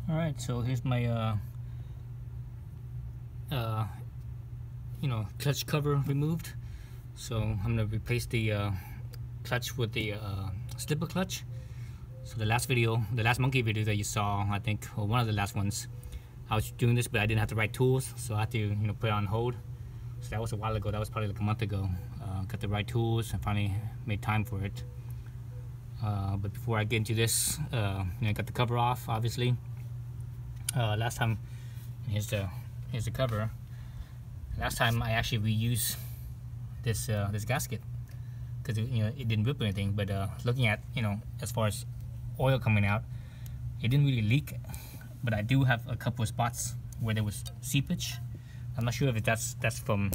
Alright, so here's my clutch cover removed. So I'm gonna replace the clutch with the slipper clutch. So the last monkey video that you saw, I think, or one of the last ones, I was doing this, but I didn't have the right tools, so I had to put it on hold. So that was a while ago. That was probably like a month ago. Got the right tools and finally made time for it. But before I get into this, I got the cover off, obviously. Last time, here's the cover. Last time I actually reused this gasket because it didn't rip or anything. But looking at as far as oil coming out, it didn't really leak. But I do have a couple of spots where there was seepage. I'm not sure if that's from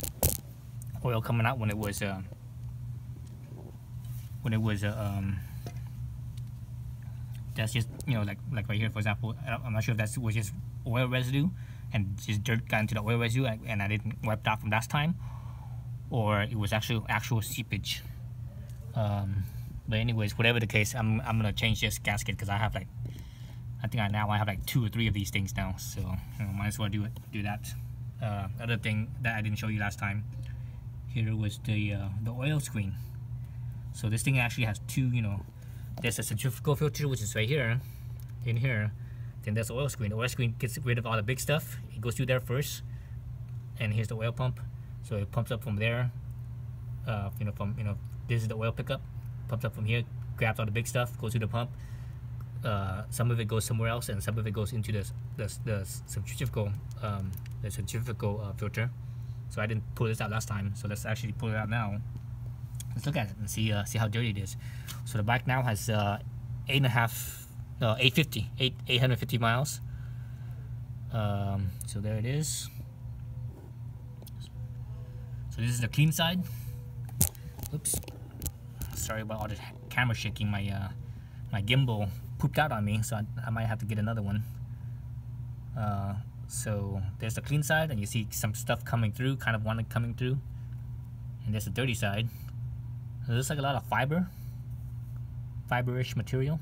oil coming out when it was that's just like right here, for example. I'm not sure if that was just oil residue and just dirt got into the oil residue and I didn't wipe it off from last time, or it was actual seepage. But anyways, whatever the case, I'm gonna change this gasket because I have I have 2 or 3 of these things now, so might as well do that. Other thing that I didn't show you last time here was the oil screen. So this thing actually has 2, there's a centrifugal filter, which is right here, in here. Then there's the oil screen. The oil screen gets rid of all the big stuff. It goes through there first, and here's the oil pump. So it pumps up from there. This is the oil pickup. Pumps up from here, grabs all the big stuff, goes through the pump. Some of it goes somewhere else, and some of it goes into the centrifugal filter. So I didn't pull this out last time. So let's actually pull it out now. Let's look at it and see how dirty it is. So the bike now has 850 miles. So there it is. So this is the clean side. Oops, sorry about all the camera shaking. My gimbal pooped out on me, so I might have to get another one. So there's the clean side, and you see some stuff coming through, coming through. And there's the dirty side. It looks like a lot of fiberish material.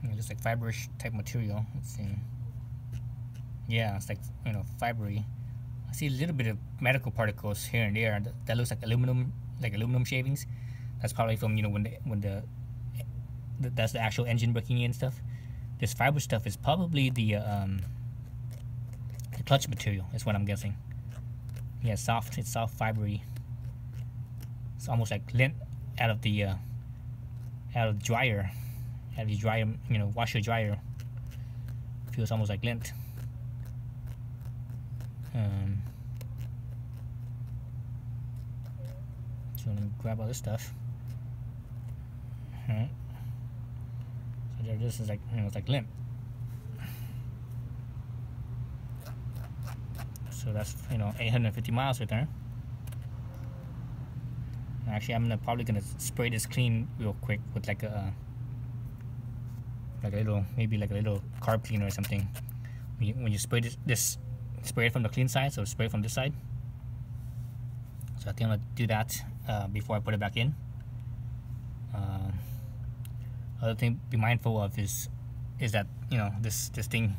It looks like fiberish type material. Let's see. Yeah, it's like fibery. I see a little bit of medical particles here and there. That looks like aluminum shavings. That's probably from that's the actual engine breaking in stuff. This fiber stuff is probably the clutch material, is what I'm guessing. Yeah, it's soft fibery. It's almost like lint out of the dryer. Out of the dryer, washer dryer. Feels almost like lint. So let me grab all this stuff. Alright. So there, this is it's like lint. So that's 850 miles right there. Actually, I'm probably gonna spray this clean real quick with like a little carb cleaner or something. When you spray this spray it from the clean side, so spray from this side. So I think I'm gonna do that before I put it back in. Other thing to be mindful of is that this thing.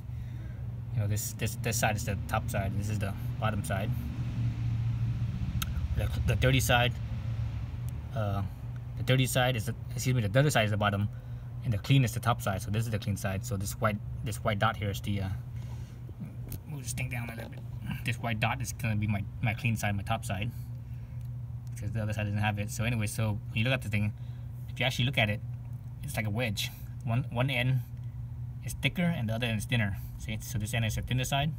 This side is the top side. This is the bottom side. The dirty side. The dirty side is the dirty side is the bottom, and the clean is the top side. So this is the clean side. So this white dot here is the. Move this thing down a little bit. This white dot is gonna be my clean side, my top side, because the other side doesn't have it. So anyway, so when you look at the thing, if you actually look at it, it's like a wedge. One end is thicker and the other end is thinner. See, so this end is the thinner side,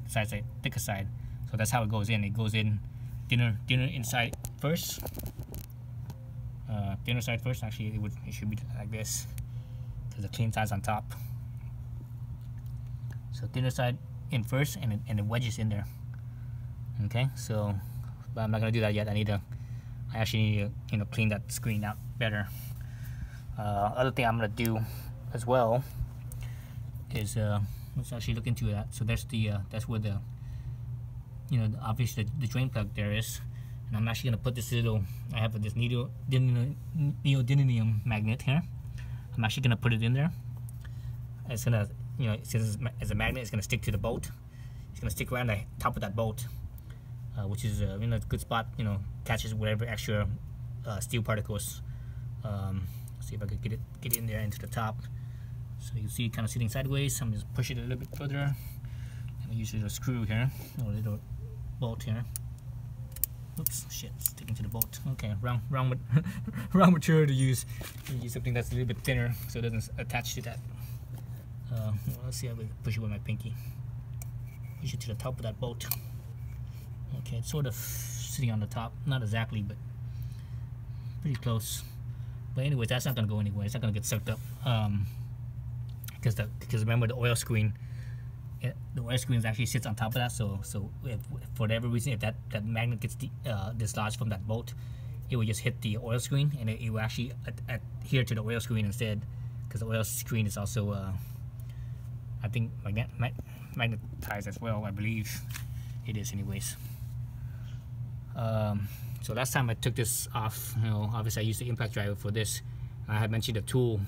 this side is the thicker side. So that's how it goes in. It goes in thinner inside first. Thinner side first. Actually, it should be like this, because the clean side's on top. So thinner side in first, and the wedge is in there. Okay, so but I'm not gonna do that yet. I actually need to clean that screen out better. Other thing I'm gonna do as well is let's actually look into that. So there's that's where the obviously the drain plug there is, And I'm actually gonna put this little, I have this neodymium magnet here. I'm actually gonna put it in there. It's gonna, you know, since as a magnet, it's gonna stick to the bolt. It's gonna stick around the top of that bolt, which is you know, a good spot. You know, catches whatever extra steel particles. See if I could get it in there into the top. So you see it kind of sitting sideways. I'm just push it a little bit further. And I use a little screw here, or a little bolt here. Oops, shit, sticking to the bolt. Okay, wrong wrong material to use. You use something that's a little bit thinner so it doesn't attach to that. Well, let's see how we push it with my pinky. Push it to the top of that bolt. Okay, it's sort of sitting on the top, not exactly, but pretty close. But anyways, that's not gonna go anywhere. It's not gonna get sucked up. Because remember the oil screen. The oil screen actually sits on top of that, so if, for whatever reason, if that magnet gets dislodged from that bolt, it will just hit the oil screen, and it will actually adhere to the oil screen instead, because the oil screen is also, I think, magnetized as well. I believe it is, anyways. So last time I took this off, you know, obviously I used the impact driver for this. I had mentioned a tool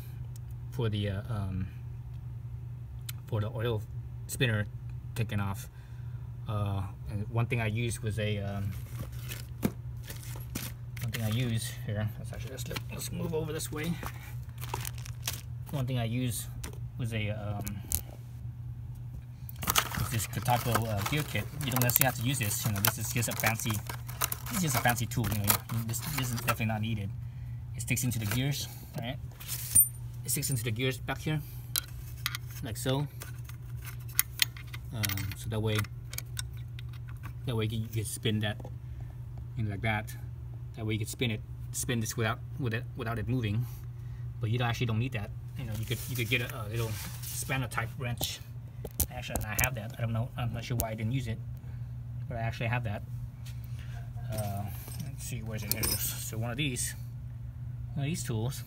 for the oil spinner taken off, and one thing I used was a here. Let's move over this way. One thing I used was a this Kotako gear kit. You don't necessarily have to use this. You know, this is just a fancy. This is just a fancy tool. You know, this is definitely not needed. It sticks into the gears. All right. It sticks into the gears back here, like so. So that way you can spin that, you know, like that. That way you can spin this without it moving. But you actually don't need that. You know, you could get a little spanner type wrench. Actually, I have that. I don't know. I'm not sure why I didn't use it, but I actually have that. Let's see, where's it? There it is. So one of these tools,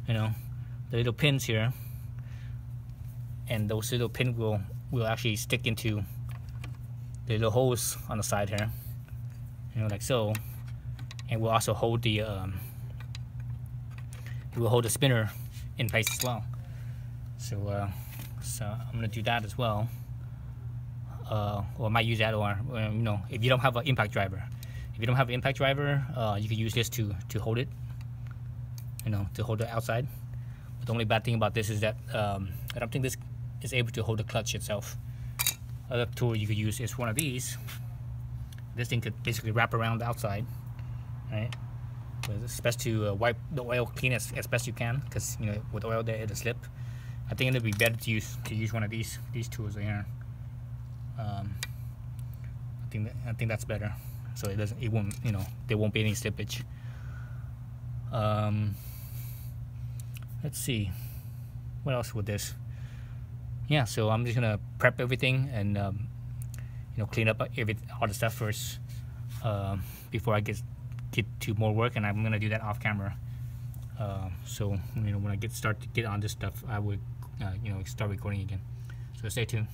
you know, the little pins here, and those little pins will actually stick into the little holes on the side here, you know, like so, and will also hold the spinner in place as well. So I'm gonna do that as well, or I might use that, or you know, if you don't have an impact driver, you can use this to hold it, you know, to hold it outside. But the only bad thing about this is that I don't think this is able to hold the clutch itself. Other tool you could use is one of these. This thing could basically wrap around the outside, right? But it's best to wipe the oil clean as best you can, because you know, with oil there it'll slip. I think it'd be better to use one of these tools here. I think that's better, so it won't, you know, there won't be any slippage. Let's see, what else with this? Yeah, so I'm just gonna prep everything and you know, clean up all the stuff first before I get to more work, and I'm gonna do that off camera. So you know, when I get on this stuff, I would you know, start recording again. So stay tuned.